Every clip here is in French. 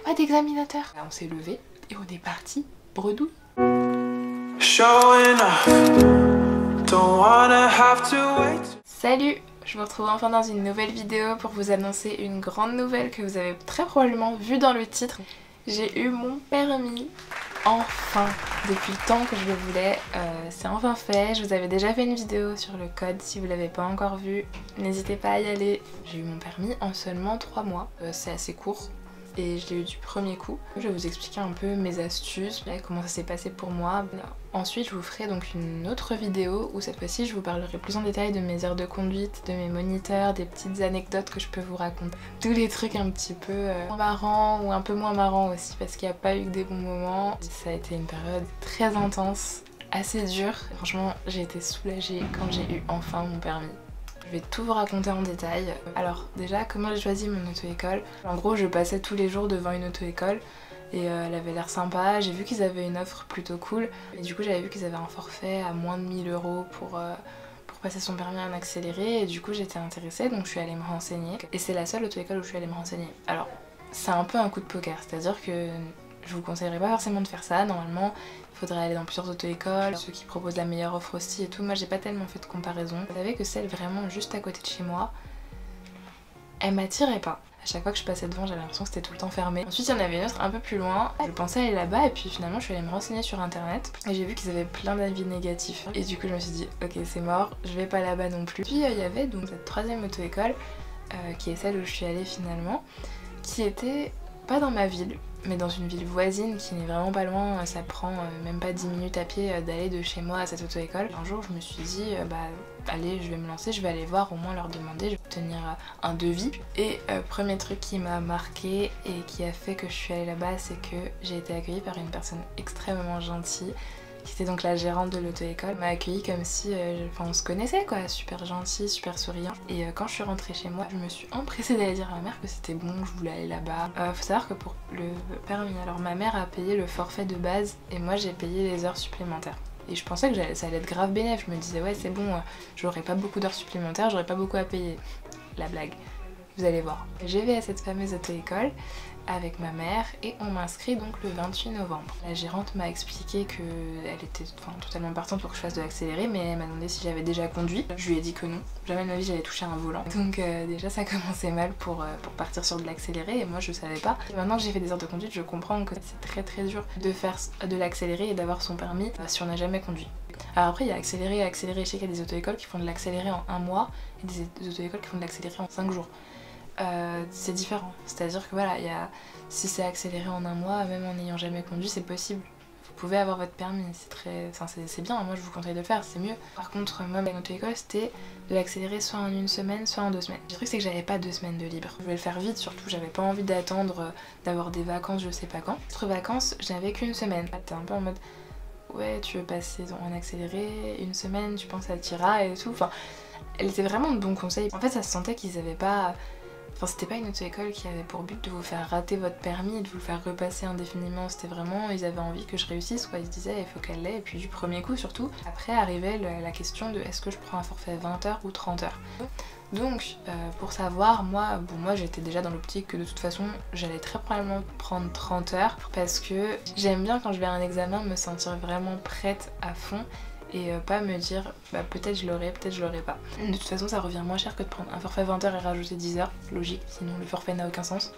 pas d'examinateur. On s'est levé et on est parti bredouille. Salut, je vous retrouve enfin dans une nouvelle vidéo pour vous annoncer une grande nouvelle que vous avez très probablement vue dans le titre. J'ai eu mon permis, enfin, depuis le temps que je le voulais, c'est enfin fait. Je vous avais déjà fait une vidéo sur le code, si vous l'avez pas encore vu, n'hésitez pas à y aller. J'ai eu mon permis en seulement 3 mois, c'est assez court. Et je l'ai eu du premier coup. Je vais vous expliquer un peu mes astuces, comment ça s'est passé pour moi. Ensuite je vous ferai donc une autre vidéo où cette fois-ci je vous parlerai plus en détail de mes heures de conduite, de mes moniteurs, des petites anecdotes que je peux vous raconter. Tous les trucs un petit peu marrants ou un peu moins marrants aussi parce qu'il n'y a pas eu que des bons moments. Ça a été une période très intense, assez dure. Franchement j'ai été soulagée quand j'ai eu enfin mon permis. Je vais tout vous raconter en détail. Alors déjà, comment j'ai choisi mon auto-école? En gros, je passais tous les jours devant une auto-école et elle avait l'air sympa. J'ai vu qu'ils avaient une offre plutôt cool et du coup j'avais vu qu'ils avaient un forfait à moins de 1000 € pour passer son permis en accéléré et du coup j'étais intéressée donc je suis allée me renseigner et c'est la seule auto-école où je suis allée me renseigner. Alors c'est un peu un coup de poker, c'est-à-dire que je vous conseillerais pas forcément de faire ça. Normalement il faudrait aller dans plusieurs auto-écoles, ceux qui proposent la meilleure offre aussi et tout. Moi j'ai pas tellement fait de comparaison. Vous savez que celle vraiment juste à côté de chez moi, elle m'attirait pas. À chaque fois que je passais devant j'avais l'impression que c'était tout le temps fermé. Ensuite il y en avait une autre un peu plus loin. Je pensais aller là-bas et puis finalement je suis allée me renseigner sur internet et j'ai vu qu'ils avaient plein d'avis négatifs. Et du coup je me suis dit ok c'est mort, je vais pas là-bas non plus. Puis il y avait donc cette troisième auto-école qui est celle où je suis allée finalement, qui était pas dans ma ville mais dans une ville voisine qui n'est vraiment pas loin. Ça prend même pas 10 minutes à pied d'aller de chez moi à cette auto-école. Un jour je me suis dit allez je vais me lancer, je vais aller voir, au moins leur demander, je vais obtenir un devis. Et premier truc qui m'a marqué et qui a fait que je suis allée là-bas, c'est que j'ai été accueillie par une personne extrêmement gentille qui était donc la gérante de l'auto-école. Elle m'a accueillie comme si on se connaissait quoi, super gentille, super souriant. Et quand je suis rentrée chez moi, je me suis empressée d'aller dire à ma mère que c'était bon, je voulais aller là-bas. Faut savoir que pour le permis, alors ma mère a payé le forfait de base et moi j'ai payé les heures supplémentaires. Et je pensais que ça allait être grave bénéf, je me disais ouais c'est bon, j'aurais pas beaucoup d'heures supplémentaires, j'aurais pas beaucoup à payer. La blague, vous allez voir. J'ai vais à cette fameuse auto-école avec ma mère et on m'inscrit donc le 28 novembre. La gérante m'a expliqué qu'elle était totalement partante pour que je fasse de l'accéléré, mais elle m'a demandé si j'avais déjà conduit. Je lui ai dit que non, jamais de ma vie j'allais toucher un volant. Donc déjà ça commençait mal pour partir sur de l'accéléré et moi je savais pas. Et maintenant que j'ai fait des heures de conduite, je comprends que c'est très dur de faire de l'accéléré et d'avoir son permis si on n'a jamais conduit. Alors après il y a accéléré et accéléré, je sais qu'il y a des auto-écoles qui font de l'accéléré en 1 mois et des auto-écoles qui font de l'accéléré en 5 jours. C'est différent, c'est-à-dire que voilà, si c'est accéléré en 1 mois, même en n'ayant jamais conduit, c'est possible. Vous pouvez avoir votre permis, c'est bien, moi je vous conseille de le faire, c'est mieux. Par contre, moi, ma auto-école, c'était de l'accélérer soit en 1 semaine, soit en 2 semaines. Le truc, c'est que j'avais pas 2 semaines de libre. Je voulais le faire vite, surtout, j'avais pas envie d'attendre, d'avoir des vacances, je sais pas quand. Autre vacances, je n'avais qu'1 semaine. T'es un peu en mode, ouais, tu veux passer en accéléré, 1 semaine, tu penses à t'ira et tout. Enfin, elle était vraiment de bons conseils. En fait, ça se sentait qu'ils avaient pas... c'était pas une auto-école qui avait pour but de vous faire rater votre permis et de vous le faire repasser indéfiniment. C'était vraiment, ils avaient envie que je réussisse quoi. Ils se disaient il faut qu'elle l'ait et puis du premier coup surtout. Après arrivait la question de est-ce que je prends un forfait 20 heures ou 30 heures. Donc pour savoir, moi j'étais déjà dans l'optique que de toute façon j'allais très probablement prendre 30 heures parce que j'aime bien quand je vais à un examen me sentir vraiment prête à fond et pas me dire peut-être je l'aurai, peut-être je l'aurai pas. De toute façon ça revient moins cher que de prendre un forfait 20 heures et rajouter 10 heures, logique, sinon le forfait n'a aucun sens.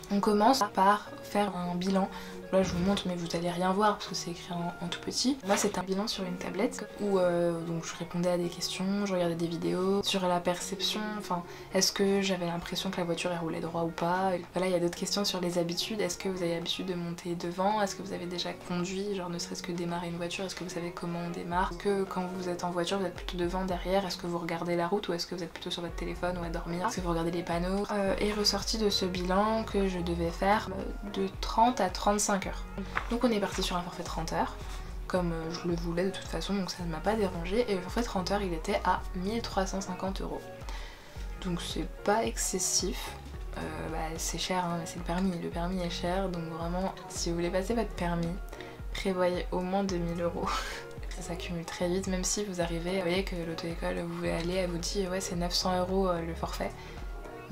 On commence par faire un bilan. Là je vous montre mais vous allez rien voir parce que c'est écrit en tout petit. Moi c'était un bilan sur une tablette où donc je répondais à des questions, je regardais des vidéos sur la perception, est-ce que j'avais l'impression que la voiture elle roulait droit ou pas. Voilà, il y a d'autres questions sur les habitudes, est-ce que vous avez l'habitude de monter devant, est-ce que vous avez déjà conduit, genre ne serait-ce que démarrer une voiture, est-ce que vous savez comment on démarre, est-ce que quand vous êtes en voiture vous êtes plutôt devant, derrière, est-ce que vous regardez la route ou est-ce que vous êtes plutôt sur votre téléphone ou à dormir, est-ce que vous regardez les panneaux. Et ressorti de ce bilan que je devais faire de 30 à 35 heures. Donc on est parti sur un forfait 30 heures comme je le voulais de toute façon, donc ça ne m'a pas dérangé et le forfait 30 heures il était à 1350 €. Donc c'est pas excessif, c'est cher hein, mais c'est le permis est cher, donc vraiment si vous voulez passer votre permis prévoyez au moins 2000 €. Ça s'accumule très vite, même si vous arrivez, vous voyez que l'auto-école où vous voulez aller, elle vous dit ouais c'est 900 € le forfait.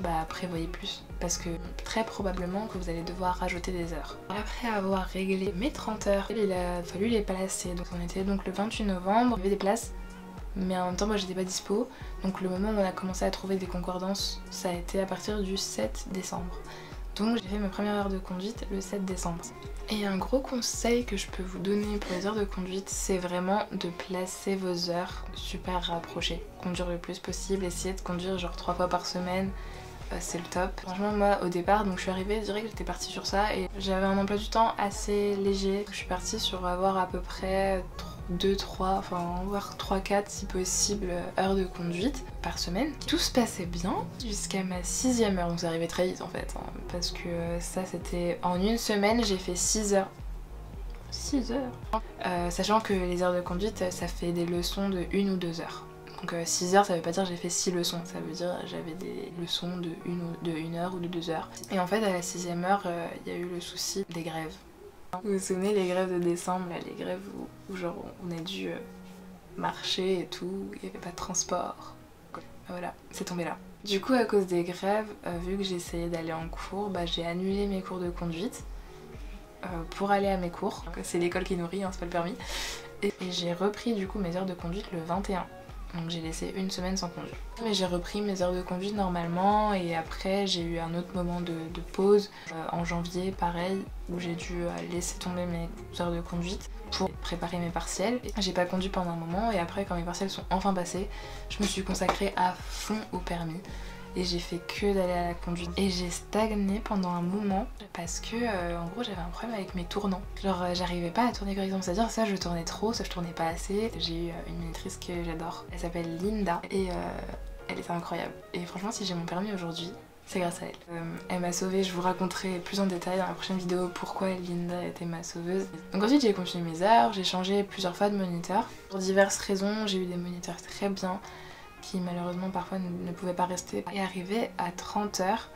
bah prévoyez plus parce que très probablement que vous allez devoir rajouter des heures. Après avoir réglé mes 30 heures, il a fallu les placer. Donc on était donc le 28 novembre, il y avait des places mais en même temps moi j'étais pas dispo. Donc le moment où on a commencé à trouver des concordances, ça a été à partir du 7 décembre. Donc j'ai fait ma première heure de conduite le 7 décembre. Et un gros conseil que je peux vous donner pour les heures de conduite, c'est vraiment de placer vos heures super rapprochées. Conduire le plus possible, essayer de conduire genre 3 fois par semaine, c'est le top. Franchement moi au départ, donc je suis arrivée direct, j'étais partie sur ça et j'avais un emploi du temps assez léger. Je suis partie sur avoir à peu près 2-3, enfin voire 3-4 si possible heures de conduite par semaine. Tout se passait bien jusqu'à ma 6e heure, donc ça arrivait très vite en fait, hein, parce que ça c'était en une semaine j'ai fait 6 heures. 6 heures sachant que les heures de conduite ça fait des leçons de 1 ou 2 heures. Donc 6 heures ça veut pas dire j'ai fait 6 leçons, ça veut dire j'avais des leçons de 1 heure ou de 2 heures. Et en fait à la 6e heure il y a eu le souci des grèves. Vous vous souvenez les grèves de décembre, là, les grèves où genre on a dû marcher et tout, il n'y avait pas de transport. Voilà, c'est tombé là. Du coup à cause des grèves, vu que j'essayais d'aller en cours, bah, j'ai annulé mes cours de conduite pour aller à mes cours. C'est l'école qui nourrit, hein, c'est pas le permis. Et j'ai repris du coup mes heures de conduite le 21. Donc j'ai laissé une semaine sans conduire. Mais j'ai repris mes heures de conduite normalement et après j'ai eu un autre moment de pause en janvier pareil où j'ai dû laisser tomber mes heures de conduite pour préparer mes partiels. J'ai pas conduit pendant un moment et après quand mes partiels sont enfin passés, je me suis consacrée à fond au permis. Et j'ai fait que d'aller à la conduite. Et j'ai stagné pendant un moment parce que en gros j'avais un problème avec mes tournants. Genre j'arrivais pas à tourner correctement, c'est-à-dire ça je tournais trop, ça je tournais pas assez. J'ai eu une monitrice que j'adore, elle s'appelle Linda et elle était incroyable. Et franchement si j'ai mon permis aujourd'hui, c'est grâce à elle. Elle m'a sauvée, je vous raconterai plus en détail dans la prochaine vidéo pourquoi Linda était ma sauveuse. Donc ensuite j'ai continué mes heures, j'ai changé plusieurs fois de moniteur. Pour diverses raisons, j'ai eu des moniteurs très bien qui malheureusement parfois ne pouvaient pas rester. Et arrivé à 30 heures,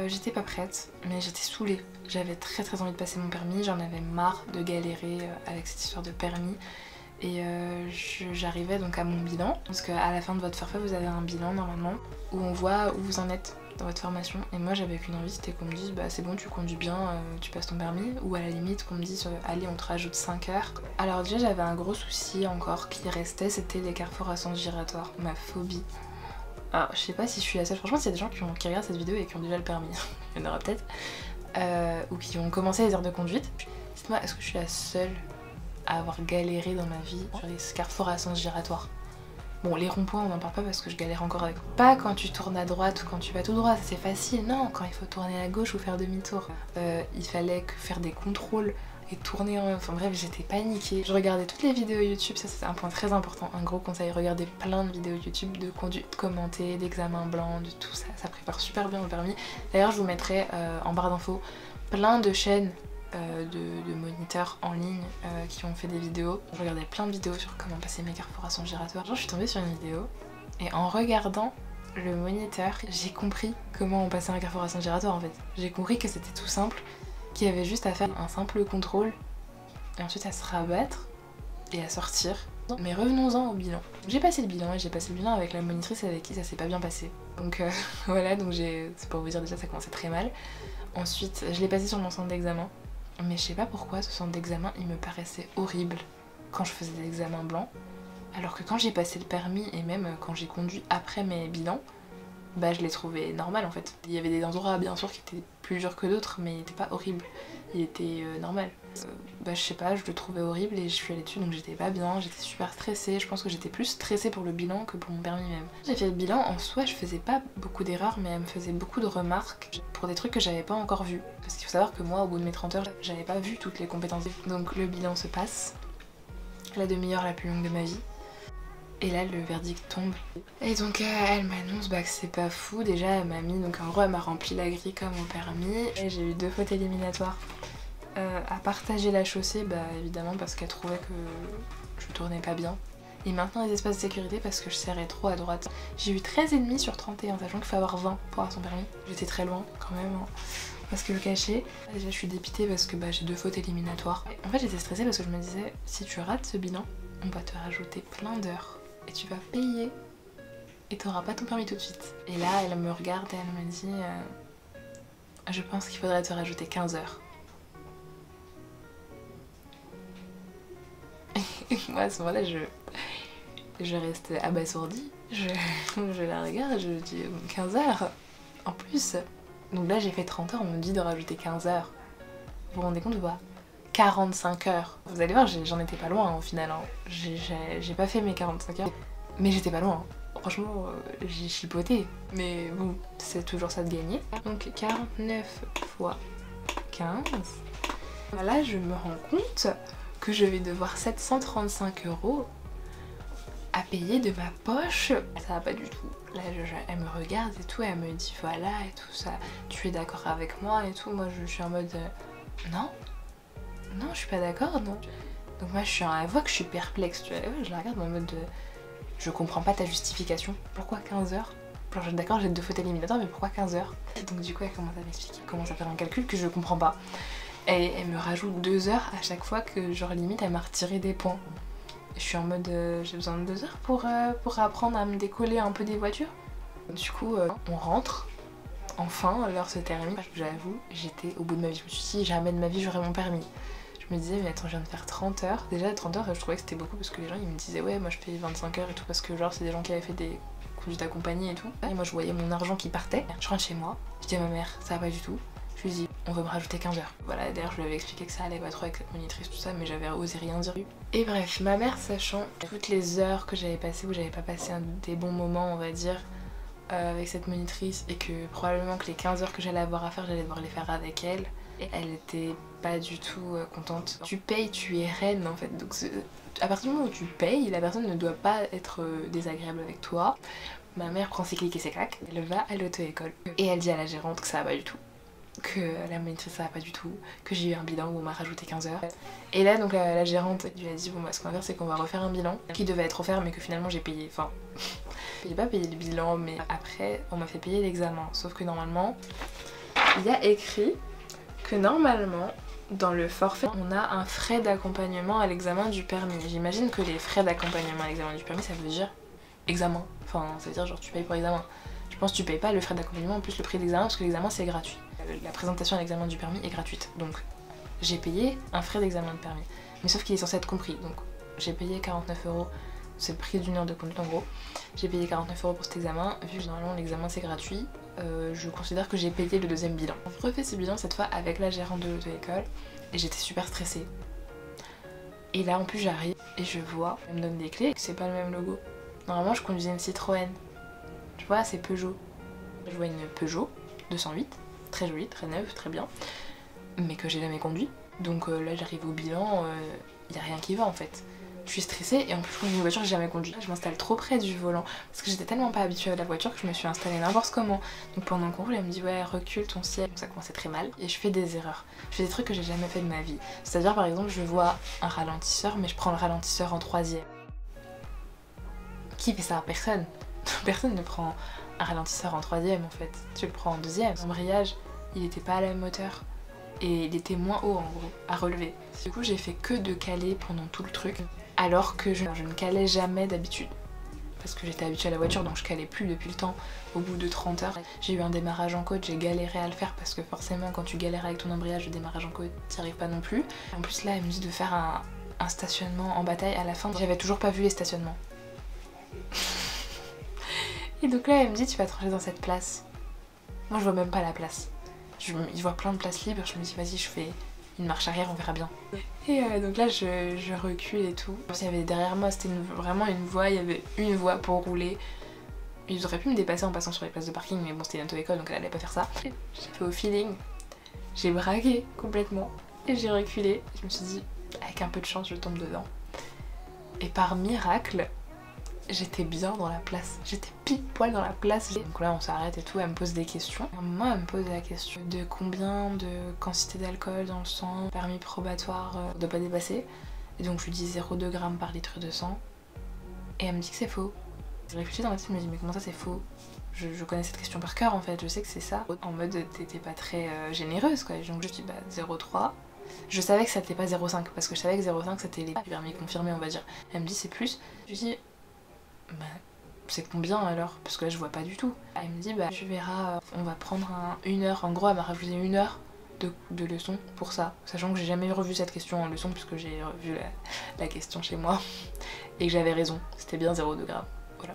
j'étais pas prête, mais j'étais saoulée. J'avais très envie de passer mon permis, j'en avais marre de galérer avec cette histoire de permis. Et j'arrivais donc à mon bilan, parce qu'à la fin de votre forfait vous avez un bilan normalement, où on voit où vous en êtes dans votre formation. Et moi j'avais qu'une envie, c'était qu'on me dise bah c'est bon tu conduis bien, tu passes ton permis, ou à la limite qu'on me dise allez on te rajoute 5 heures. Alors déjà j'avais un gros souci encore qui restait, c'était les carrefours à sens giratoire, ma phobie. Alors je sais pas si je suis la seule, franchement s'il y a des gens qui regardent cette vidéo et qui ont déjà le permis, il y en aura peut-être, ou qui ont commencé les heures de conduite, dites-moi est-ce que je suis la seule à avoir galéré dans ma vie sur les carrefours à sens giratoire? Bon, les ronds-points, on n'en parle pas parce que je galère encore avec. Pas quand tu tournes à droite ou quand tu vas tout droit, c'est facile. Non, quand il faut tourner à gauche ou faire demi-tour. Il fallait faire des contrôles et tourner en... Enfin bref, j'étais paniquée. Je regardais toutes les vidéos YouTube, ça c'est un point très important. Un gros conseil, regardez plein de vidéos YouTube de conduite commentée, d'examen blanc, de tout ça. Ça prépare super bien le permis. D'ailleurs, je vous mettrai en barre d'infos plein de chaînes de moniteurs en ligne qui ont fait des vidéos. Je regardais plein de vidéos sur comment passer mes carrefours à sens giratoire. Genre je suis tombée sur une vidéo et en regardant le moniteur, j'ai compris comment on passait un carrefour à sens giratoire en fait. J'ai compris que c'était tout simple, qu'il y avait juste à faire un simple contrôle et ensuite à se rabattre et à sortir. Mais revenons-en au bilan. J'ai passé le bilan et j'ai passé le bilan avec la monitrice avec qui ça s'est pas bien passé. Donc voilà, donc c'est pour vous dire déjà ça commençait très mal. Ensuite je l'ai passé sur mon centre d'examen. Mais je sais pas pourquoi ce centre d'examen il me paraissait horrible quand je faisais des examens blancs, alors que quand j'ai passé le permis et même quand j'ai conduit après mes bilans, bah je l'ai trouvé normal en fait. Il y avait des endroits bien sûr qui étaient plus durs que d'autres mais il était pas horrible, il était normal. Bah je sais pas, je le trouvais horrible et je suis allée dessus donc j'étais pas bien, j'étais super stressée, je pense que j'étais plus stressée pour le bilan que pour mon permis même. J'ai fait le bilan, en soi je faisais pas beaucoup d'erreurs mais elle me faisait beaucoup de remarques pour des trucs que j'avais pas encore vus. Parce qu'il faut savoir que moi au bout de mes 30 heures j'avais pas vu toutes les compétences. Donc le bilan se passe, la demi-heure la plus longue de ma vie. Et là le verdict tombe. Et donc elle m'annonce que c'est pas fou. Déjà elle m'a mis, donc en gros elle m'a rempli la grille comme au permis. Et j'ai eu 2 fautes éliminatoires. À partager la chaussée, bah évidemment parce qu'elle trouvait que je tournais pas bien. Et maintenant les espaces de sécurité parce que je serrais trop à droite. J'ai eu 13,5 sur 31, sachant qu'il faut avoir 20 pour avoir son permis. J'étais très loin quand même, hein, parce que le cacher. Déjà je suis dépitée parce que j'ai 2 fautes éliminatoires. En fait j'étais stressée parce que je me disais, si tu rates ce bilan, on va te rajouter plein d'heures. Et tu vas payer et t'auras pas ton permis tout de suite. Et là elle me regarde et elle me dit je pense qu'il faudrait te rajouter 15 heures. Et moi à ce moment là je reste abasourdie, je la regarde et je lui dis 15 heures en plus. Donc là j'ai fait 30 heures, on me dit de rajouter 15 heures. Vous vous rendez compte ou pas? 45 heures. Vous allez voir, j'en étais pas loin au final. Hein. J'ai pas fait mes 45 heures, mais j'étais pas loin. Franchement, j'ai chipoté. Mais bon, c'est toujours ça de gagner. Donc 49 fois 15. Là, je me rends compte que je vais devoir 735 € à payer de ma poche. Ça va pas du tout. Là, elle me regarde et tout, elle me dit voilà et tout ça. Tu es d'accord avec moi et tout. Moi, je suis en mode non. Non, je suis pas d'accord, non. Donc moi, elle voit que je suis perplexe, tu vois. Je la regarde en mode je comprends pas ta justification. Pourquoi 15 heures? Genre, d'accord, j'ai 2 fautes éliminatoires, mais pourquoi 15 heures? Donc du coup, elle commence à m'expliquer, elle commence à faire un calcul que je comprends pas. Et elle me rajoute 2 heures à chaque fois que, genre, limite, elle m'a retiré des points. Et je suis en mode j'ai besoin de 2 heures pour apprendre à me décoller un peu des voitures. Du coup, on rentre. Enfin, l'heure se termine. J'avoue, j'étais au bout de ma vie. Je me suis dit, jamais de ma vie, j'aurais mon permis. Je me disais, mais attends, je viens de faire 30 heures. Déjà, 30 heures, je trouvais que c'était beaucoup parce que les gens, ils me disaient, ouais, moi je fais 25 heures et tout, parce que genre, c'est des gens qui avaient fait des conduites accompagnées et tout. Et moi, je voyais mon argent qui partait. Je rentre chez moi, je dis à ma mère, ça va pas du tout. Je lui dis, on veut me rajouter 15 heures. Voilà, d'ailleurs, je lui avais expliqué que ça allait pas trop avec cette monitrice, tout ça, mais j'avais osé rien dire. Et bref, ma mère, sachant toutes les heures que j'avais passées, où j'avais pas passé des bons moments, on va dire, avec cette monitrice, et que probablement que les 15 heures que j'allais avoir à faire, j'allais devoir les faire avec elle. Et elle était pas du tout contente. Tu payes, tu es reine en fait. Donc à partir du moment où tu payes, la personne ne doit pas être désagréable avec toi. Ma mère prend ses clics et ses claques, elle va à l'auto-école. Et elle dit à la gérante que ça va pas du tout. Que la monitrice ça va pas du tout. Que j'ai eu un bilan où on m'a rajouté 15 heures. Et là donc la gérante lui a dit bon bah ce qu'on va faire c'est qu'on va refaire un bilan qui devait être offert mais que finalement j'ai payé. Enfin, j'ai pas payé le bilan mais après on m'a fait payer l'examen. Sauf que normalement il y a écrit que normalement, dans le forfait, on a un frais d'accompagnement à l'examen du permis. J'imagine que les frais d'accompagnement à l'examen du permis, ça veut dire examen. Enfin, ça veut dire genre tu payes pour examen. Je pense que tu payes pas le frais d'accompagnement en plus le prix de l'examen parce que l'examen c'est gratuit. La présentation à l'examen du permis est gratuite. Donc j'ai payé un frais d'examen de permis. Mais sauf qu'il est censé être compris. Donc j'ai payé 49 €. C'est le prix d'une heure de conduite en gros. J'ai payé 49 € pour cet examen. Vu que normalement l'examen c'est gratuit, je considère que j'ai payé le deuxième bilan. On refait ce bilan cette fois avec la gérante de l'auto-école et j'étais super stressée. Et là en plus j'arrive et je vois, elle me donne des clés, c'est pas le même logo. Normalement je conduisais une Citroën. Tu vois, c'est Peugeot. Je vois une Peugeot 208, très jolie, très neuve, très bien, mais que j'ai jamais conduit. Donc là j'arrive au bilan, y a rien qui va en fait. Je suis stressée et en plus je conduis une voiture que j'ai jamais conduite. Je m'installe trop près du volant parce que j'étais tellement pas habituée à la voiture que je me suis installée n'importe comment. Donc pendant qu'on roule elle me dit ouais recule ton siège. Donc ça commençait très mal et je fais des erreurs. Je fais des trucs que j'ai jamais fait de ma vie. C'est-à-dire par exemple je vois un ralentisseur mais je prends le ralentisseur en 3e. Qui fait ça? Personne. Personne ne prend un ralentisseur en 3e en fait. Tu le prends en 2e. L'embrayage il était pas à la même hauteur. Et il était moins haut en gros, à relever. Du coup j'ai fait que de caler pendant tout le truc. Alors que je ne calais jamais d'habitude. Parce que j'étais habituée à la voiture donc je calais plus depuis le temps. Au bout de 30 heures, j'ai eu un démarrage en côte, j'ai galéré à le faire parce que forcément quand tu galères avec ton embrayage, le démarrage en côte, t'y arrives pas non plus. En plus là elle me dit de faire un stationnement en bataille à la fin. J'avais toujours pas vu les stationnements. Et donc là elle me dit tu vas te ranger dans cette place. Moi je vois même pas la place. Je vois plein de places libres, je me dis vas-y je fais une marche arrière, on verra bien. Et donc là je recule et tout. Il y avait derrière moi, c'était vraiment une voie, il y avait une voie pour rouler. Ils auraient pu me dépasser en passant sur les places de parking mais bon c'était une auto-école donc elle allait pas faire ça. J'ai fait au feeling, j'ai braqué complètement et j'ai reculé. Je me suis dit avec un peu de chance je tombe dedans. Et par miracle, j'étais bien dans la place. J'étais pile poil dans la place. Donc là on s'arrête et tout, elle me pose des questions. Moi elle me pose la question de combien de quantité d'alcool dans le sang, permis probatoire de pas dépasser. Et donc je lui dis 0,2 g par litre de sang. Et elle me dit que c'est faux. Je réfléchis dans ma tête, je me dis mais comment ça c'est faux? Je connais cette question par cœur en fait, je sais que c'est ça. En mode t'étais pas très généreuse quoi. Donc je dis bah 0,3. Je savais que c'était pas 0,5 parce que je savais que 0,5 c'était les permis confirmés on va dire. Elle me dit c'est plus. Je lui dis bah c'est combien alors? Parce que là je vois pas du tout. Elle me dit bah tu verras, on va prendre une heure. En gros elle m'a rajouté une heure de leçon pour ça. Sachant que j'ai jamais revu cette question en leçon puisque j'ai revu la question chez moi. Et que j'avais raison, c'était bien 0,2 grammes. Voilà.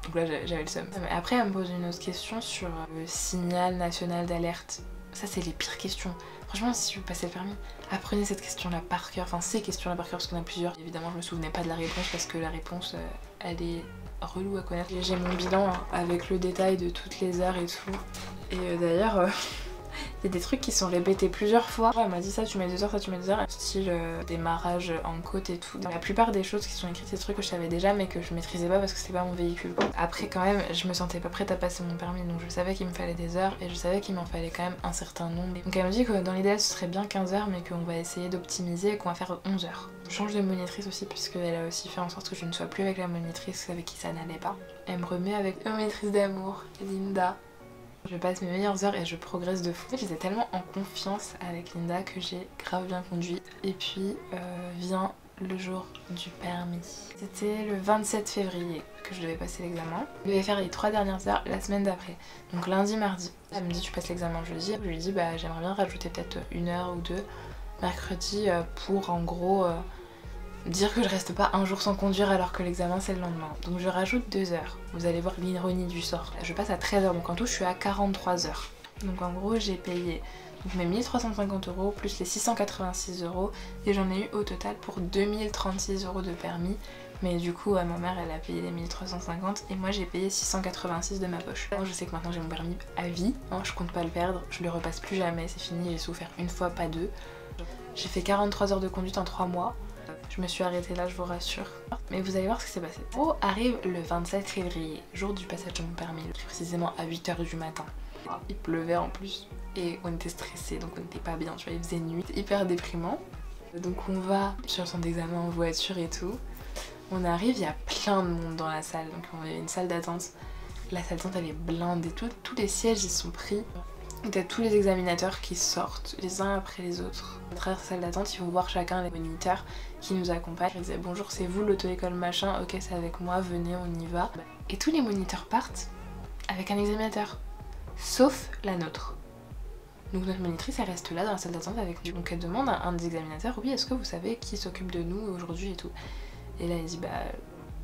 Donc là j'avais le seum. Après elle me pose une autre question sur le signal national d'alerte. Ça c'est les pires questions. Franchement si vous passez le permis, apprenez cette question là par cœur. Enfin ces questions là par cœur parce qu'on a plusieurs. Évidemment je me souvenais pas de la réponse parce que la réponse elle est relou à connaître. J'ai mon bilan avec le détail de toutes les heures et tout. Et d'ailleurs il y a des trucs qui sont répétés plusieurs fois. Elle m'a dit ça tu mets 2 heures, ça tu mets 2 heures. Style démarrage en côte et tout. La plupart des choses qui sont écrites, c'est des trucs que je savais déjà mais que je maîtrisais pas parce que c'était pas mon véhicule. Après quand même je me sentais pas prête à passer mon permis donc je savais qu'il me fallait des heures et je savais qu'il m'en fallait quand même un certain nombre. Donc elle me dit que dans l'idéal ce serait bien 15 heures mais qu'on va essayer d'optimiser et qu'on va faire 11 heures. Je change de monitrice aussi puisqu'elle a aussi fait en sorte que je ne sois plus avec la monitrice avec qui ça n'allait pas. Elle me remet avec une monitrice d'amour, Linda. Je passe mes meilleures heures et je progresse de fou. J'étais tellement en confiance avec Linda que j'ai grave bien conduit. Et puis vient le jour du permis. C'était le 27 février que je devais passer l'examen. Je devais faire les 3 dernières heures la semaine d'après. Donc lundi, mardi. Elle me dit tu passes l'examen jeudi. Je lui dis bah j'aimerais bien rajouter peut-être 1 heure ou 2 mercredi pour en gros dire que je reste pas un jour sans conduire alors que l'examen c'est le lendemain. Donc je rajoute 2 heures. Vous allez voir l'ironie du sort. Je passe à 13 heures donc en tout je suis à 43 heures. Donc en gros j'ai payé donc mes 1350 € plus les 686 € et j'en ai eu au total pour 2036 € de permis. Mais du coup ma mère elle a payé les 1350 et moi j'ai payé 686 de ma poche. Moi je sais que maintenant j'ai mon permis à vie, hein, je compte pas le perdre, je le repasse plus jamais, c'est fini, j'ai souffert une fois pas deux. J'ai fait 43 heures de conduite en 3 mois. Je me suis arrêtée là, je vous rassure. Mais vous allez voir ce qui s'est passé. Oh, arrive le 27 février, jour du passage de mon permis, précisément à 8 h du matin. Il pleuvait en plus et on était stressés donc on n'était pas bien, tu vois, il faisait nuit, hyper déprimant. Donc on va sur le centre d'examen en voiture et tout. On arrive, il y a plein de monde dans la salle, donc il y a une salle d'attente. La salle d'attente elle est blindée, tous les sièges ils sont pris. T'as tous les examinateurs qui sortent les uns après les autres. À travers la salle d'attente, ils vont voir chacun les moniteurs qui nous accompagnent. Ils disaient bonjour c'est vous l'auto-école machin, ok c'est avec moi, venez on y va. Et tous les moniteurs partent avec un examinateur, sauf la nôtre. Donc notre monitrice elle reste là dans la salle d'attente avec nous. Donc elle demande à un des examinateurs, oui est-ce que vous savez qui s'occupe de nous aujourd'hui et tout. Et là elle dit bah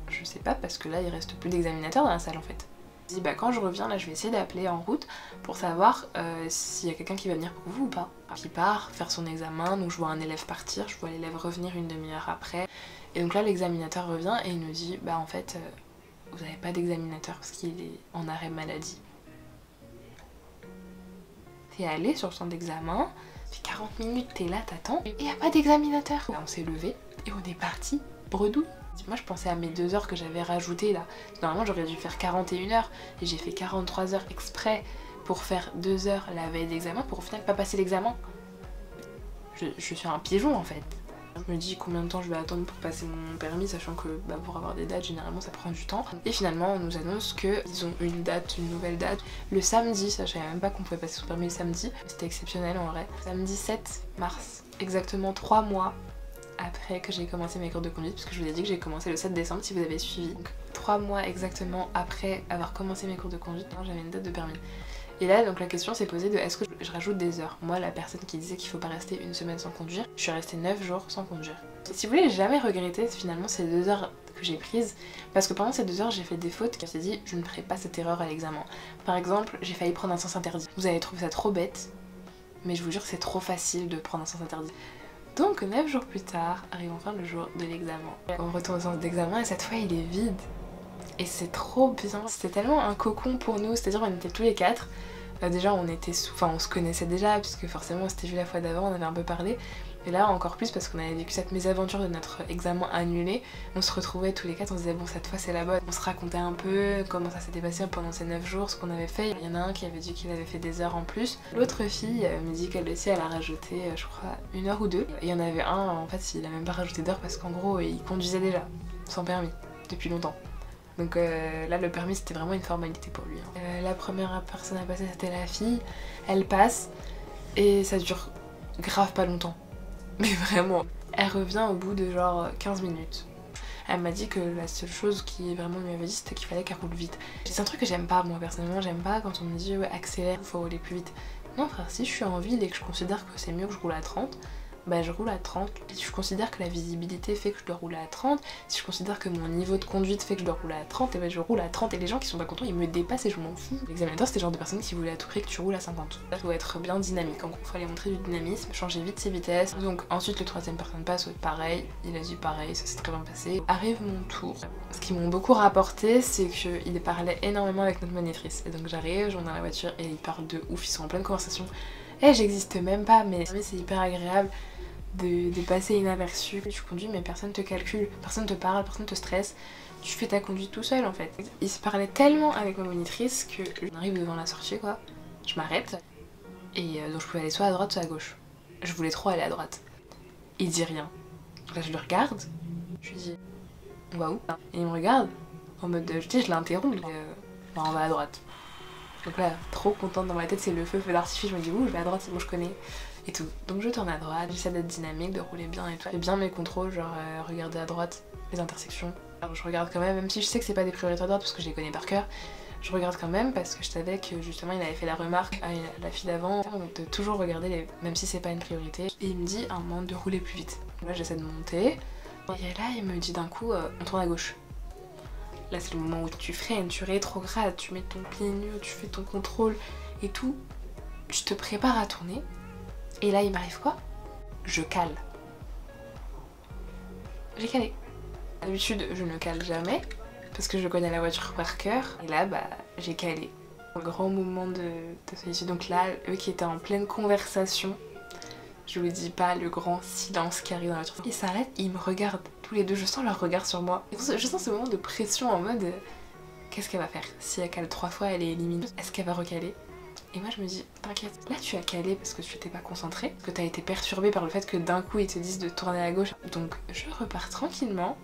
je sais pas parce que là il reste plus d'examinateurs dans la salle en fait. Je dis bah quand je reviens là je vais essayer d'appeler en route pour savoir s'il y a quelqu'un qui va venir pour vous ou pas. Qui part faire son examen, donc je vois un élève partir, je vois l'élève revenir une demi-heure après. Et donc là l'examinateur revient et il nous dit bah en fait vous n'avez pas d'examinateur parce qu'il est en arrêt maladie. T'es allé sur le centre d'examen, ça fait 40 minutes t'es là, t'attends et y a pas d'examinateur. Là on s'est levé et on est parti bredouille. Moi je pensais à mes 2 heures que j'avais rajoutées là. Normalement j'aurais dû faire 41 heures et j'ai fait 43 heures exprès pour faire 2 heures la veille d'examen pour au final pas passer l'examen. Je suis un pigeon en fait. Je me dis combien de temps je vais attendre pour passer mon permis sachant que bah, pour avoir des dates généralement ça prend du temps. Et finalement on nous annonce qu'ils ont une date, une nouvelle date. Le samedi, ça je savais même pas qu'on pouvait passer son permis le samedi. C'était exceptionnel en vrai. Samedi 7 mars, exactement 3 mois après que j'ai commencé mes cours de conduite, parce que je vous ai dit que j'ai commencé le 7 décembre si vous avez suivi. Donc 3 mois exactement après avoir commencé mes cours de conduite, j'avais une date de permis. Et là donc la question s'est posée de est-ce que je rajoute des heures. Moi la personne qui disait qu'il faut pas rester une semaine sans conduire, je suis restée 9 jours sans conduire. Si vous voulez jamais regretter finalement ces 2 heures que j'ai prises, parce que pendant ces 2 heures j'ai fait des fautes qui me suis dit je ne ferai pas cette erreur à l'examen. Par exemple j'ai failli prendre un sens interdit. Vous allez trouver ça trop bête, mais je vous jure que c'est trop facile de prendre un sens interdit. Donc 9 jours plus tard, arrive enfin le jour de l'examen. On retourne au centre d'examen et cette fois il est vide. Et c'est trop bien. C'était tellement un cocon pour nous, c'est-à-dire on était tous les 4. Déjà on était on se connaissait déjà puisque forcément on s'était vu la fois d'avant, on avait un peu parlé. Et là encore plus parce qu'on avait vécu cette mésaventure de notre examen annulé. On se retrouvait tous les 4, on se disait bon cette fois c'est la bonne. On se racontait un peu comment ça s'était passé pendant ces 9 jours, ce qu'on avait fait. Il y en a un qui avait dit qu'il avait fait des heures en plus. L'autre fille me dit qu'elle aussi elle a rajouté je crois 1 heure ou 2. Et il y en avait un en fait il a même pas rajouté d'heures parce qu'en gros il conduisait déjà sans permis depuis longtemps. Donc là le permis c'était vraiment une formalité pour lui. La première personne à passer c'était la fille. Elle passe et ça dure grave pas longtemps. Mais vraiment, elle revient au bout de genre 15 minutes. Elle m'a dit que la seule chose qui vraiment lui avait dit c'était qu'il fallait qu'elle roule vite. C'est un truc que j'aime pas moi personnellement, j'aime pas quand on me dit ouais, accélère, faut rouler plus vite. Non frère, si je suis en ville et que je considère que c'est mieux que je roule à 30, bah je roule à 30. Si je considère que la visibilité fait que je dois rouler à 30, si je considère que mon niveau de conduite fait que je dois rouler à 30, et bah je roule à 30. Et les gens qui sont pas contents, ils me dépassent et je m'en fous. L'examinateur c'était le genre de personne qui voulait à tout prix que tu roules à 50. Ça doit être bien dynamique, en gros il fallait montrer du dynamisme, changer vite ses vitesses. Donc ensuite le troisième personne passe, pareil, il a dit pareil, ça s'est très bien passé. Arrive mon tour. Ce qu'ils m'ont beaucoup rapporté, c'est qu'il parlait énormément avec notre monitrice. Et donc j'arrive, on est dans la voiture et ils parlent de ouf, ils sont en pleine conversation. Eh j'existe même pas, mais c'est hyper agréable de passer inaperçu. Tu conduis mais personne te calcule, personne te parle, personne te stresse. Tu fais ta conduite tout seul en fait. Il se parlait tellement avec ma monitrice que j'arrive devant la sortie quoi, je m'arrête et donc je pouvais aller soit à droite soit à gauche. Je voulais trop aller à droite. Il dit rien. Là je le regarde, je lui dis on va où? Et il me regarde en mode je l'interromps, on va à droite. Donc là, trop contente dans ma tête, c'est le feu d'artifice, je me dis ouh, je vais à droite, c'est bon, je connais et tout. Donc je tourne à droite, j'essaie d'être dynamique, de rouler bien et tout. Je fais bien mes contrôles, genre regarder à droite, les intersections. Alors, je regarde quand même si je sais que c'est pas des priorités à droite parce que je les connais par cœur, je regarde quand même parce que je savais que justement il avait fait la remarque à la fille d'avant de toujours regarder même si c'est pas une priorité. Et il me dit à un moment de rouler plus vite. Là j'essaie de monter et là il me dit d'un coup on tourne à gauche. Là c'est le moment où tu freines, tu rétrogrades, tu mets ton pied nu, tu fais ton contrôle et tout. Tu te prépares à tourner. Et là il m'arrive quoi? Je cale. J'ai calé. D'habitude je ne cale jamais parce que je connais la voiture par cœur. Et là bah j'ai calé. Un grand moment de solitude. Donc là eux qui étaient en pleine conversation, je vous dis pas le grand silence qui arrive dans la voiture. Ils s'arrêtent, ils me regardent tous les deux, je sens leur regard sur moi. Je sens ce moment de pression en mode qu'est-ce qu'elle va faire? Si elle cale 3 fois, elle est éliminée. Est-ce qu'elle va recaler? Et moi je me dis t'inquiète, là tu as calé parce que tu t'es pas concentré, que t'as été perturbée par le fait que d'un coup ils te disent de tourner à gauche. Donc je repars tranquillement,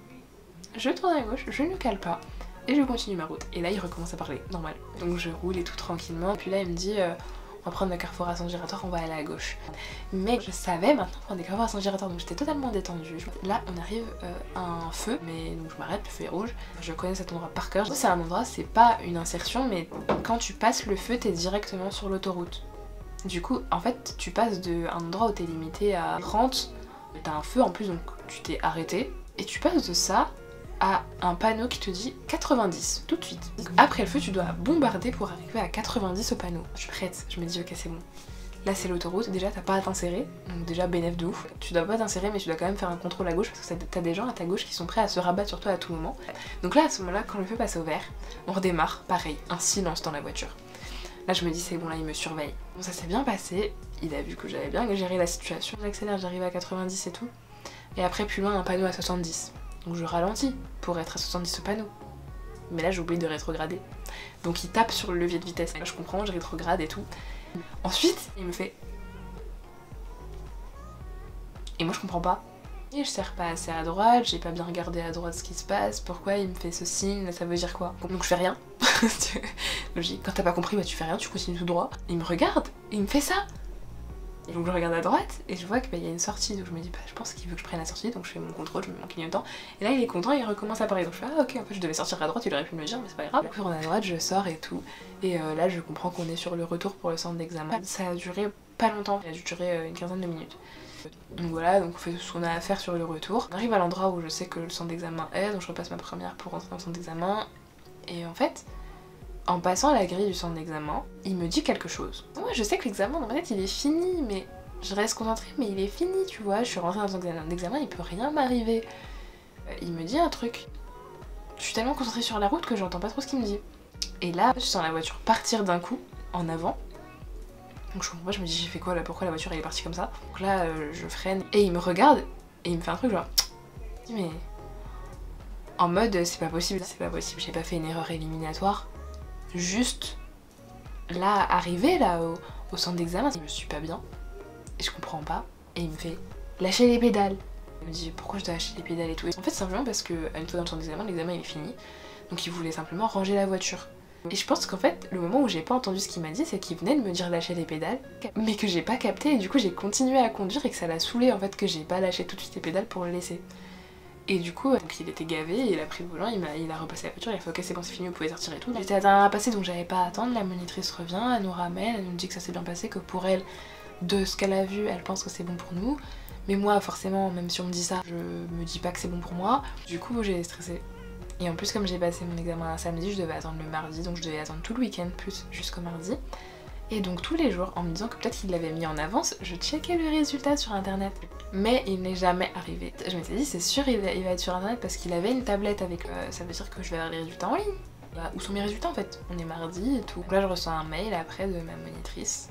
je tourne à gauche, je ne cale pas et je continue ma route. Et là il recommence à parler, normal. Donc je roule et tout tranquillement. Puis là il me dit on va prendre le carrefour à sens giratoire, on va aller à gauche. Mais je savais maintenant prendre des carrefours à sens giratoire, donc j'étais totalement détendue. Là on arrive à un feu, mais donc je m'arrête, le feu est rouge. Je connais cet endroit par cœur. C'est un endroit, c'est pas une insertion, mais quand tu passes le feu, t'es directement sur l'autoroute. Du coup, en fait, tu passes d'un endroit où t'es limité à 30, t'as un feu en plus, donc tu t'es arrêté. Et tu passes de ça à un panneau qui te dit 90 tout de suite. Donc après le feu tu dois bombarder pour arriver à 90 au panneau. Je suis prête, je me dis ok c'est bon. Là c'est l'autoroute, déjà t'as pas à t'insérer, donc déjà bénéf de ouf. Tu dois pas t'insérer mais tu dois quand même faire un contrôle à gauche parce que t'as des gens à ta gauche qui sont prêts à se rabattre sur toi à tout moment. Donc là à ce moment là quand le feu passe au vert, on redémarre, pareil, un silence dans la voiture. Là je me dis c'est bon là il me surveille. Bon ça s'est bien passé, il a vu que j'avais bien géré la situation. J'accélère, j'arrive à 90 et tout. Et après plus loin un panneau à 70. Donc je ralentis pour être à 70 au panneau. Mais là j'ai oublié de rétrograder. Donc il tape sur le levier de vitesse. Je comprends, je rétrograde et tout. Ensuite, il me fait... Et moi je comprends pas. Et je serre pas assez à droite, j'ai pas bien regardé à droite ce qui se passe. Pourquoi il me fait ce signe? Ça veut dire quoi? Donc je fais rien. Logique, quand t'as pas compris, bah tu fais rien, tu continues tout droit. Il me regarde et il me fait ça. Et donc je regarde à droite et je vois qu'il y a une sortie, donc je me dis bah je pense qu'il veut que je prenne la sortie, donc je fais mon contrôle, je mets mon clignotant. Et là il est content, il recommence à parler, donc je fais ah ok en fait je devais sortir à droite, il aurait pu me le dire mais c'est pas grave. Je retourne à droite, je sors et tout, et là je comprends qu'on est sur le retour pour le centre d'examen. Ça a duré pas longtemps, ça a dû durer une quinzaine de minutes. Donc voilà, donc on fait ce qu'on a à faire sur le retour. On arrive à l'endroit où je sais que le centre d'examen est, donc je repasse ma première pour rentrer dans le centre d'examen, et en fait... En passant à la grille du centre d'examen, il me dit quelque chose. Moi je sais que l'examen dans ma tête il est fini, mais je reste concentrée, mais il est fini, tu vois. Je suis rentrée dans le centre d'examen, il peut rien m'arriver. Il me dit un truc. Je suis tellement concentrée sur la route que j'entends pas trop ce qu'il me dit. Et là, je sens la voiture partir d'un coup, en avant. Donc je comprends pas, je me dis j'ai fait quoi là, pourquoi la voiture elle est partie comme ça. Donc là je freine et il me regarde et il me fait un truc genre... Mais... En mode c'est pas possible, j'ai pas fait une erreur éliminatoire. Juste là, arrivé là au centre d'examen, je me suis pas bien et je comprends pas et il me fait lâcher les pédales. Il me dit pourquoi je dois lâcher les pédales et tout. En fait simplement parce que à une fois dans le centre d'examen, l'examen il est fini, donc il voulait simplement ranger la voiture. Et je pense qu'en fait le moment où j'ai pas entendu ce qu'il m'a dit, c'est qu'il venait de me dire lâcher les pédales, mais que j'ai pas capté et du coup j'ai continué à conduire et que ça l'a saoulé en fait que j'ai pas lâché tout de suite les pédales pour le laisser. Et du coup, donc il était gavé, il a pris le volant, il a repassé la voiture, il a fait ok c'est bon c'est fini, vous pouvez sortir et tout. J'étais la dernière à passer donc j'avais pas à attendre, la monitrice revient, elle nous ramène, elle nous dit que ça s'est bien passé, que pour elle, de ce qu'elle a vu, elle pense que c'est bon pour nous. Mais moi forcément, même si on me dit ça, je me dis pas que c'est bon pour moi. Du coup j'ai stressé. Et en plus comme j'ai passé mon examen un samedi, je devais attendre le mardi, donc je devais attendre tout le week-end plus jusqu'au mardi. Et donc tous les jours, en me disant que peut-être qu'il l'avait mis en avance, je checkais le résultat sur internet. Mais il n'est jamais arrivé. Je m'étais dit c'est sûr il va être sur internet parce qu'il avait une tablette avec... ça veut dire que je vais avoir les résultats en ligne. Bah, où sont mes résultats en fait? On est mardi et tout. Donc là je reçois un mail après de ma monitrice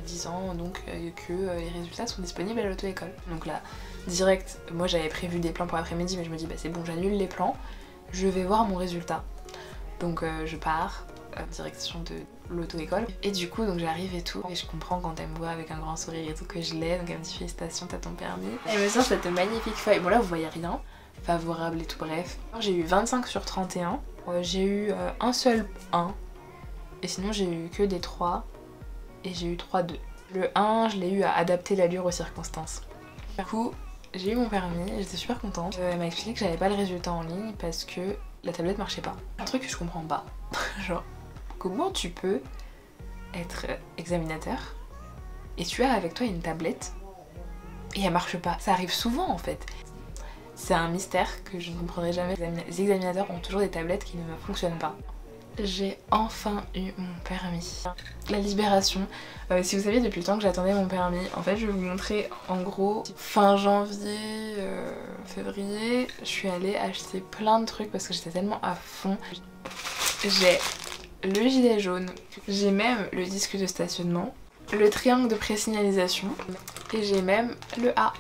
disant donc que les résultats sont disponibles à l'auto-école. Donc là, direct, moi j'avais prévu des plans pour l'après-midi mais je me dis bah c'est bon j'annule les plans, je vais voir mon résultat. Donc je pars direction de l'auto-école et du coup donc j'arrive et tout et je comprends quand elle me voit avec un grand sourire et tout que je l'ai, donc elle me dit félicitations t'as ton permis. Elle me sort cette magnifique feuille, bon là vous voyez rien, favorable et tout bref. J'ai eu 25 sur 31, j'ai eu un seul 1 et sinon j'ai eu que des 3 et j'ai eu 3-2. Le 1 je l'ai eu à adapter l'allure aux circonstances. Du coup j'ai eu mon permis, j'étais super contente. Elle m'a expliqué que j'avais pas le résultat en ligne parce que la tablette marchait pas. Un truc que je comprends pas, genre comment tu peux être examinateur et tu as avec toi une tablette et elle marche pas? Ça arrive souvent en fait. C'est un mystère que je ne comprendrai jamais. Les examinateurs ont toujours des tablettes qui ne fonctionnent pas. J'ai enfin eu mon permis. La libération. Si vous saviez depuis le temps que j'attendais mon permis, en fait je vais vous montrer en gros fin janvier, février, je suis allée acheter plein de trucs parce que j'étais tellement à fond. J'ai le gilet jaune, j'ai même le disque de stationnement, le triangle de présignalisation et j'ai même le A.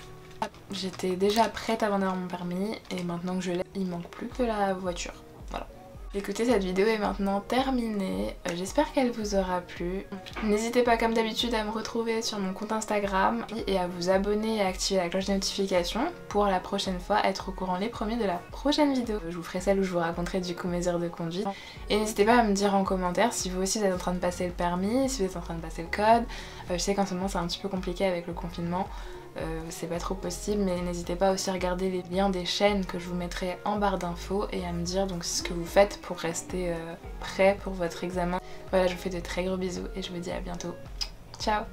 J'étais déjà prête avant d'avoir mon permis et maintenant que je l'ai, il manque plus que la voiture. Voilà. Écoutez, cette vidéo est maintenant terminée, j'espère qu'elle vous aura plu. N'hésitez pas comme d'habitude à me retrouver sur mon compte Instagram et à vous abonner et à activer la cloche de notification pour la prochaine fois être au courant les premiers de la prochaine vidéo. Je vous ferai celle où je vous raconterai du coup mes heures de conduite. Et n'hésitez pas à me dire en commentaire si vous aussi vous êtes en train de passer le permis, si vous êtes en train de passer le code. Je sais qu'en ce moment c'est un petit peu compliqué avec le confinement. C'est pas trop possible, mais n'hésitez pas aussi à regarder les liens des chaînes que je vous mettrai en barre d'infos et à me dire donc ce que vous faites pour rester prêt pour votre examen. Voilà, je vous fais de très gros bisous et je vous dis à bientôt. Ciao!